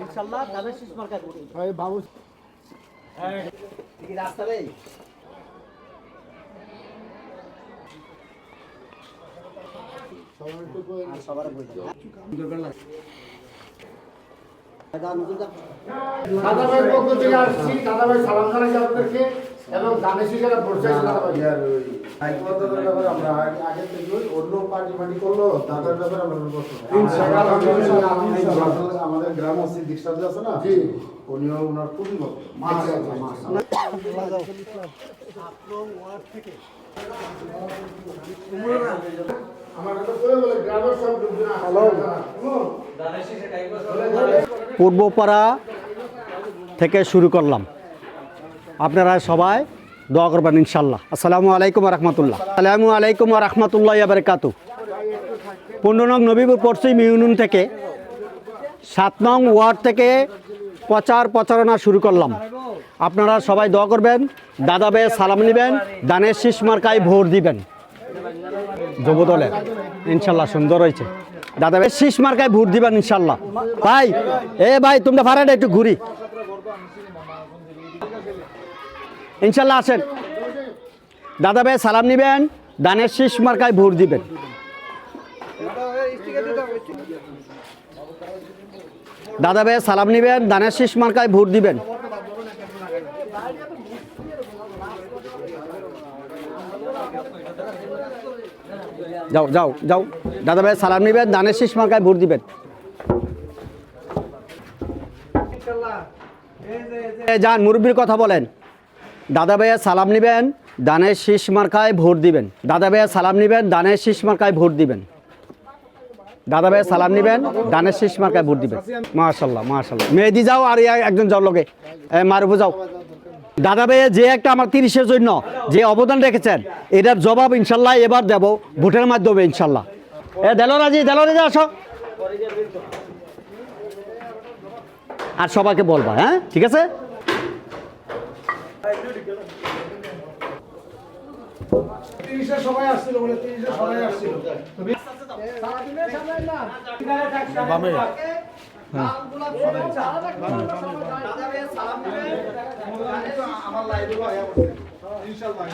ইনশাআল্লাহ দাদা শেষ মার্কা করুন ভাই বাবু কি রাস্তা রে সবার বলছি দাদা ভাই পক্ষ থেকে আসছি দাদা ভাই সালাম জানাই আপনাদেরকে এবং দানেশী যারা পরিচয় দাদা ভাই আইকমতের ব্যাপারে আমরা আগে থেকে অন্য পার্টি করলো দাদার ব্যাপারে আমরা বলবো ইনশাআল্লাহ আমাদের গ্রাম অসি দীক্ষাতে আছে না জি উনিও ওনার খুবই ভক্ত মাশাআল্লাহ মাশাআল্লাহ আপনার ওয়ার্ড থেকে পূর্বপাড়া থেকে শুরু করলাম। আপনারা সবাই দোয়া করবেন ইনশাল্লাহ। আসসালামু আলাইকুম রহমতুল্লাহ। আসসালামু আলাইকুম রহমতুল্লাহ বারকাতু। 15 নং নবীপুর পশ্চিম ইউনিয়ন থেকে 7 নং ওয়ার্ড থেকে প্রচারণা শুরু করলাম। আপনারা সবাই দোয়া করবেন, দাদা ভাই সালাম নেবেন, দানের শীষ মার্কায় ভোট দিবেন যুবদলে। ইনশাল্লাহ সুন্দর হয়েছে। দাদা ভাই শীষ মার্কায় ভোট দিবেন ইনশাল্লাহ। ভাই ভাই তোমরা ভাড়াটা একটু ঘুরি ইনশাল্লাহ। আসেন, দাদা ভাই সালাম নেবেন, দানের শীষ মার্কায় ভোট দিবেন। দাদা ভাই সালাম নেবেন, দানের শীষ মার্কায় ভোট দিবেন। যাও যাও যাও, দাদা ভাই সালাম নেবেন, দানের শীষ মার্কায় ভোট দিবেন। যান মুরব্বীর কথা বলেন। দাদা ভাইয়া সালাম নেবেন, দানের শীষ মার্কায় ভোট দিবেন। দাদা ভাইয়া সালাম নেবেন, দানের শীষ মার্কায় ভোট দিবেন। দাদা ভাইয়া সালাম নেবেন, দানের শীষ মার্কায় ভোট দিবেন। মাশাআল্লাহ মাশাআল্লাহ। মেহেদি যাও আর একজন যাও লগে মারুফ যাও। দাদা ভাইয়া যে একটা আমার 30-এর জন্য যে অবদান রেখেছেন এটার জবাব ইনশাল্লাহ এবার দেব ভোটের মাধ্যমে ইনশাল্লাহ। দেলোরাজি আসো আর সবাইকে বলবা। হ্যাঁ ঠিক আছে। সবাই আসছিল বলে 30 সবাই আসছিল আমার লাইভে ইনশাআল্লাহ